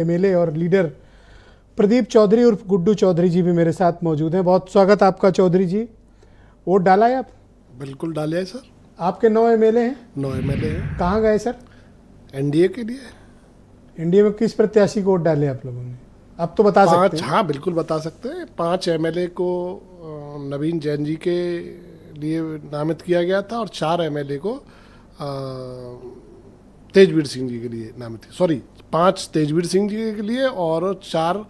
MLA और leader Pradeep Chaudhary उर्फ गुड्डू चौधरी जी भी मेरे साथ मौजूद हैं। बहुत स्वागत आपका चौधरी जी। वोट डाला है आप? बिल्कुल डाले है सर। आपके 9 एमएलए हैं? 9 एमएलए हैं। कहाँ गए सर? एनडीए के लिए। एनडीए में किस प्रत्याशी को वोट डाले आप लोगों ने? आप तो बता सकते हैं। हाँ बिल्कुल बता सकते हैं। 5 एमएलए को नवीन जैन जी के लिए नामित किया गया था और 4 एमएलए को तेजवीर सिंह जी के लिए नामित किया। सॉरी, 5 तेजवीर सिंह जी के लिए और 4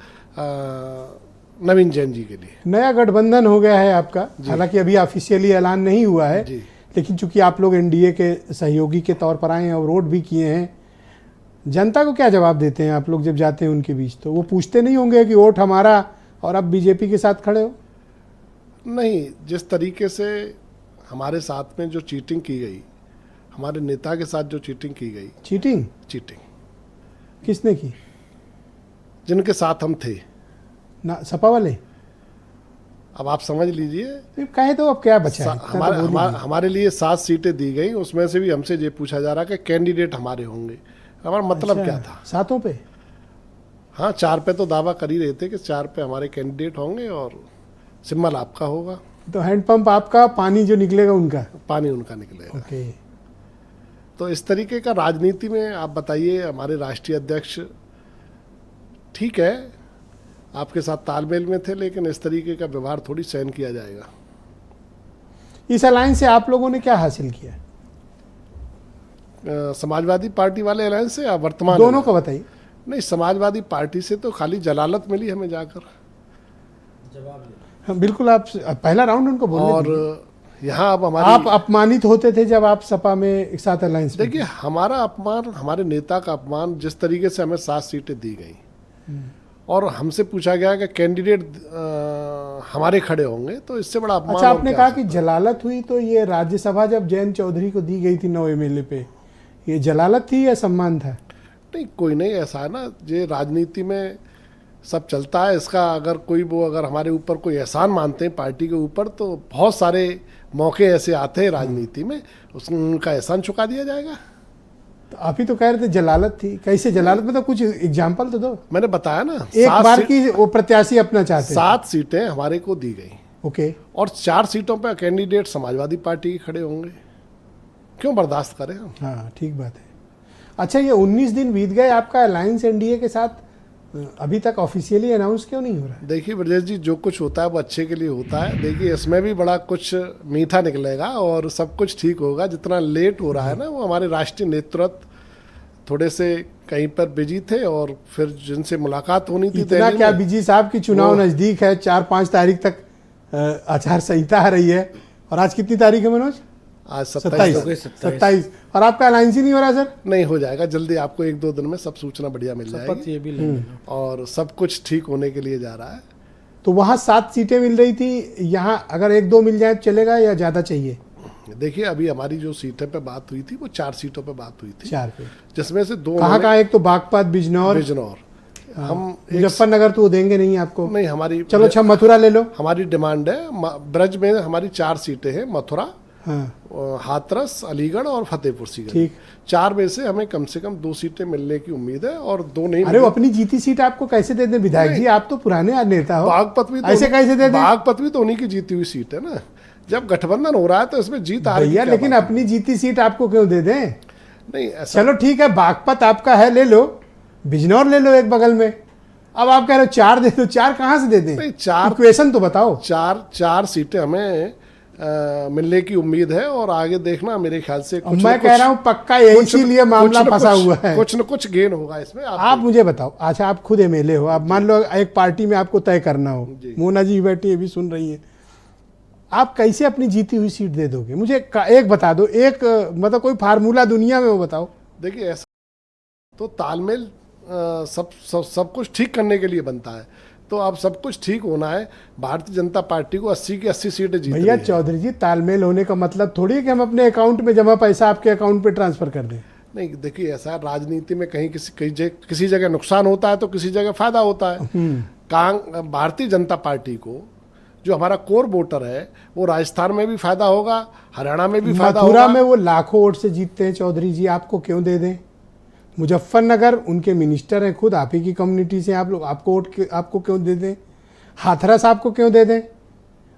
नवीन जैन जी के लिए। नया गठबंधन हो गया है आपका, हालांकि अभी ऑफिशियली ऐलान नहीं हुआ है जी। लेकिन चूंकि आप लोग एनडीए के सहयोगी के तौर पर आए हैं और वोट भी किए हैं, जनता को क्या जवाब देते हैं आप लोग जब जाते हैं उनके बीच? तो वो पूछते नहीं होंगे कि वोट हमारा और अब बीजेपी के साथ खड़े हो? नहीं, जिस तरीके से हमारे साथ में जो चीटिंग की गई, हमारे नेता के साथ जो चीटिंग की गई। चीटिंग किसने की? जिनके साथ हम थे ना, सपा वाले। अब आप समझ लीजिए। कहे तो अब क्या बचा है? हमारे लिए 7 सीटें दी गई, उसमें से भी हमसे ये पूछा जा रहा कि कैंडिडेट हमारे होंगे। हमारा मतलब अच्छा, क्या था? 7 पे? हाँ, 4 पे तो दावा कर ही रहे थे कि 4 पे हमारे कैंडिडेट होंगे और सिंबल आपका होगा। तो हैंडपंप आपका, पानी जो निकलेगा उनका? पानी उनका निकलेगा। ओके। तो इस तरीके का राजनीति में आप बताइए, हमारे राष्ट्रीय अध्यक्ष ठीक है आपके साथ तालमेल में थे, लेकिन इस तरीके का व्यवहार थोड़ी सहन किया जाएगा। इस अलायंस से आप लोगों ने क्या हासिल किया? समाजवादी पार्टी वाले अलायंस से या वर्तमान? दोनों का बताइए। नहीं, समाजवादी पार्टी से तो खाली जलालत मिली हमें जाकर। हाँ, बिल्कुल। आप पहला राउंड उनको बोलने और दीजिए। यहाँ अब हमारी, आप अपमानित होते थे जब आप सपा में एक साथ अलायंस में? देखिए, हमारा अपमान, हमारे नेता का अपमान, जिस तरीके से हमें 7 सीटें दी गई और हमसे पूछा गया कि कैंडिडेट हमारे खड़े होंगे, तो इससे बड़ा अपमान। अच्छा, आपने कहा कि जलालत हुई, तो ये राज्यसभा जब जयंत चौधरी को दी गई थी 9 एमएलए पे, ये जलालत थी या सम्मान था? नहीं, कोई नहीं। ऐसा है ना, ये राजनीति में सब चलता है। इसका अगर हमारे ऊपर कोई एहसान मानते हैं पार्टी के ऊपर, तो बहुत सारे मौके ऐसे आते हैं राजनीति में, उनका एहसान चुका दिया जाएगा। तो आप ही तो कह रहे थे जलालत थी। कैसे जलालत में? तो कुछ एग्जाम्पल तो दो। मैंने बताया ना, एक बार की वो प्रत्याशी अपना चाहते 7 सीटें हमारे को दी गई। ओके। और 4 सीटों पर कैंडिडेट समाजवादी पार्टी के खड़े होंगे। क्यों बर्दाश्त करें हम? हाँ, ठीक बात है। अच्छा, ये 19 दिन बीत गए, आपका अलायंस एनडीए के साथ अभी तक ऑफिशियली अनाउंस क्यों नहीं हो रहा है? देखिए ब्रजेश जी, जो कुछ होता है वो अच्छे के लिए होता है। देखिए, इसमें भी बड़ा कुछ मीठा निकलेगा और सब कुछ ठीक होगा। जितना लेट हो रहा है ना, वो हमारे राष्ट्रीय नेतृत्व थोड़े से कहीं पर बिजी थे और फिर जिनसे मुलाकात होनी थी। इतना क्या बिजी साहब की चुनाव नजदीक है, 4-5 तारीख तक आचार संहिता आ रही है। और आज कितनी तारीख है मनोज? आज 27। और आपका अलायंस ही नहीं हो रहा सर? नहीं, हो जाएगा जल्दी। आपको 1-2 दिन में सब सूचना बढ़िया मिल जाएगी। ये भी और सब कुछ ठीक होने के लिए जा रहा है। तो वहाँ 7 सीटें मिल रही थी, यहाँ अगर 1-2 मिल जाए चलेगा या ज़्यादा चाहिए? देखिए, अभी हमारी जो सीटें पे बात हुई थी वो 4 सीटों पे बात हुई थी। 4 पे? जिसमें से 2 कहाँ? एक तो बागपत, बिजनौर। हम मुजफ्फरनगर तो देंगे नहीं आपको? नहीं, हमारी, चलो अच्छा मथुरा ले लो। हमारी डिमांड है, ब्रज में हमारी 4 सीटें हैं, मथुरा, हाँ, हाथरस, अलीगढ़ और फतेहपुर सीकरी। ठीक। 4 में से हमें कम से कम 2 सीटें मिलने की उम्मीद है और 2 नहीं। अरे वो अपनी जीती सीट आपको कैसे दे दें विधायक जी? आप तो पुराने नेता हो। बागपत भी तो ऐसे कैसे दे दें? बागपत भी तो उन्हीं की जीती हुई सीट है ना। जब गठबंधन हो रहा है तो इसमें जीत आ रही है। लेकिन अपनी जीती सीट आपको क्यों दे दें? नहीं, ऐसा। चलो ठीक है, बागपत आपका है, ले लो। बिजनौर ले लो एक बगल में। अब आप कह रहे हो 4 दे दो। 4 कहाँ से दे दें? नहीं, 4 इक्वेशन तो बताओ। 4 सीटें हमें मिलने की उम्मीद है और आगे देखना, मेरे ख्याल से कुछ मैं कह रहा हूँ पक्का यही लिए मामला फंसा हुआ है। कुछ न कुछ गेन होगा इसमें। आप मुझे बताओ। अच्छा, आप खुद एमएलए हो, आप मान लो एक पार्टी में आपको तय करना हो, मोना जी बैठी ये भी सुन रही है, आप कैसे अपनी जीती हुई सीट दे दोगे? मुझे एक बता दो, एक मतलब कोई फार्मूला दुनिया में वो बताओ। देखिए, ऐसा तो तालमेल सब कुछ ठीक करने के लिए बनता है। तो अब सब कुछ ठीक होना है। भारतीय जनता पार्टी को 80 की 80 सीटें जीतनी है। भैया चौधरी जी, तालमेल होने का मतलब थोड़ी है कि हम अपने अकाउंट में जमा पैसा आपके अकाउंट पे ट्रांसफर कर दें। नहीं, देखिए, ऐसा राजनीति में कहीं किसी जगह नुकसान होता है तो किसी जगह फायदा होता है। भारतीय जनता पार्टी को, जो हमारा कोर वोटर है, वो राजस्थान में भी फायदा होगा, हरियाणा में भी फायदा होगा। मथुरा में वो लाखों वोट से जीतते हैं चौधरी जी, आपको क्यों दे दें? मुजफ्फरनगर उनके मिनिस्टर हैं खुद, आप ही की कम्युनिटी से आप लोग, आपको क्यों दे दें? हाथरस आपको क्यों दे दें?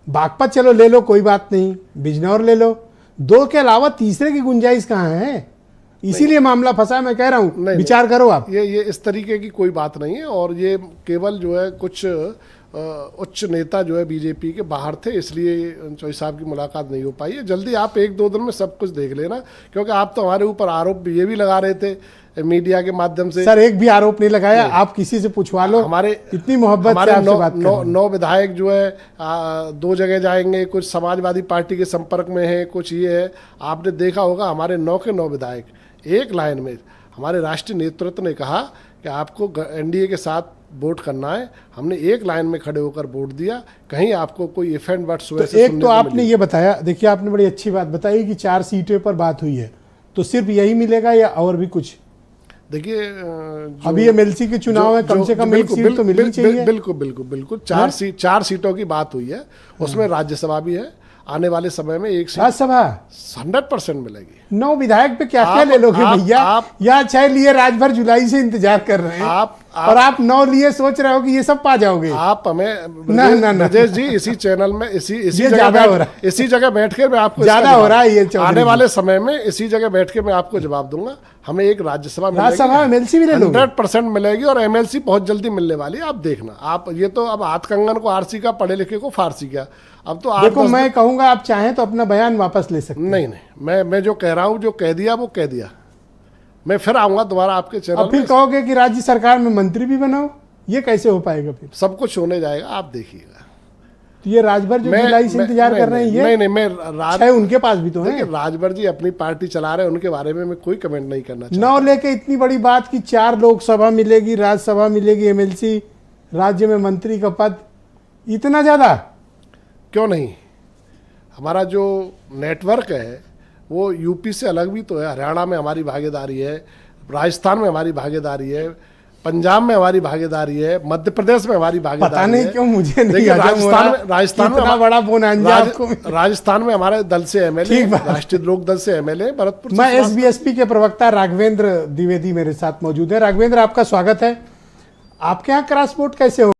बागपत चलो ले लो, कोई बात नहीं, बिजनौर ले लो, 2 के अलावा तीसरे की गुंजाइश कहाँ है? इसीलिए मामला फंसा, मैं कह रहा हूँ विचार करो आप। ये इस तरीके की कोई बात नहीं है, और ये केवल जो है कुछ उच्च नेता जो है बीजेपी के बाहर थे, इसलिए चौधरी साहब की मुलाकात नहीं हो पाई है। जल्दी आप 1-2 दिन में सब कुछ देख लेना, क्योंकि आप तो हमारे ऊपर आरोप ये भी लगा रहे थे मीडिया के माध्यम से। सर एक भी आरोप नहीं लगाया, आप किसी से पूछवा लो, हमारे इतनी मोहब्बत से आपसे बात कर रहे हैं। 9 विधायक जो है 2 जगह जाएंगे, कुछ समाजवादी पार्टी के संपर्क में है, कुछ ये है। आपने देखा होगा हमारे 9 के 9 विधायक एक लाइन में, हमारे राष्ट्रीय नेतृत्व ने कहा कि आपको एनडीए के साथ वोट करना है, हमने एक लाइन में खड़े होकर वोट दिया। कहीं आपको कोई इफ एंड बट्स तो एक तो आपने ये बताया, देखिए आपने बड़ी अच्छी बात बताई कि 4 सीटों पर बात हुई है, तो सिर्फ यही मिलेगा या और भी कुछ? देखिए अभी एमएलसी के चुनाव है, कम से कम एक सीट तो मिलनी चाहिए। बिल्कुल 4 सीटों की बात हुई है, उसमें राज्यसभा भी है। आने वाले समय में एक सीट राज्यसभा 100% मिलेगी। 9 विधायक पे क्या क्या ले लोगे भैया? या 6 लिए राजभर जुलाई से इंतजार कर रहे हैं, और आप 9 लिए सोच रहे हो कि ये सब पा जाओगे? आप हमें ना ब्रजेश जी इसी चैनल में इसी जगह बैठ के मैं आपको ज्यादा हो रहा है ये। आने वाले समय में इसी जगह बैठ के मैं आपको जवाब दूंगा। हमें एक राज्यसभा एमएलसी भी ले लो, 100% मिलेगी, और एमएलसी बहुत जल्दी मिलने वाली है। आप देखना, आप ये तो अब हाथ कंगन को आरसी का, पढ़े लिखे को फारसी का। अब तो देखो मैं कहूंगा आप चाहें तो अपना बयान वापस ले सकते हैं। नहीं, मैं जो कह रहा हूँ, जो कह दिया वो कह दिया। मैं फिर आऊंगा दोबारा आपके चैनल अब फिर कहोगे कि राज्य सरकार में मंत्री भी बनाओ, ये कैसे हो पाएगा? फिर सब कुछ होने जाएगा, आप देखिएगा। तो ये राजभर जो जुलाई से इंतजार कर रहे हैं, ये मैं उनके पास भी तो है। राजभर जी अपनी पार्टी चला रहे हैं, उनके बारे में मैं कोई कमेंट नहीं करना चाहता। 9 लेके इतनी बड़ी बात कि 4 लोकसभा मिलेगी, राज्यसभा मिलेगी, एमएलसी, राज्य में मंत्री का पद, इतना ज्यादा क्यों नहीं? हमारा जो नेटवर्क है वो यूपी से अलग भी तो है। हरियाणा में हमारी भागीदारी है, राजस्थान में हमारी भागीदारी है, पंजाब में हमारी भागीदारी है, मध्य प्रदेश में हमारी भागीदारी है। पता नहीं क्यों मुझे नहीं राजस्थान में बड़ा बोनांजा आपको। राजस्थान में हमारे दल से एमएलए, राष्ट्रीय लोक दल से एमएलए भरतपुर। मैं एसबीएसपी के प्रवक्ता राघवेंद्र द्विवेदी मेरे साथ मौजूद है। राघवेंद्र आपका स्वागत है। आपके यहाँ क्रॉस वोट कैसे हो?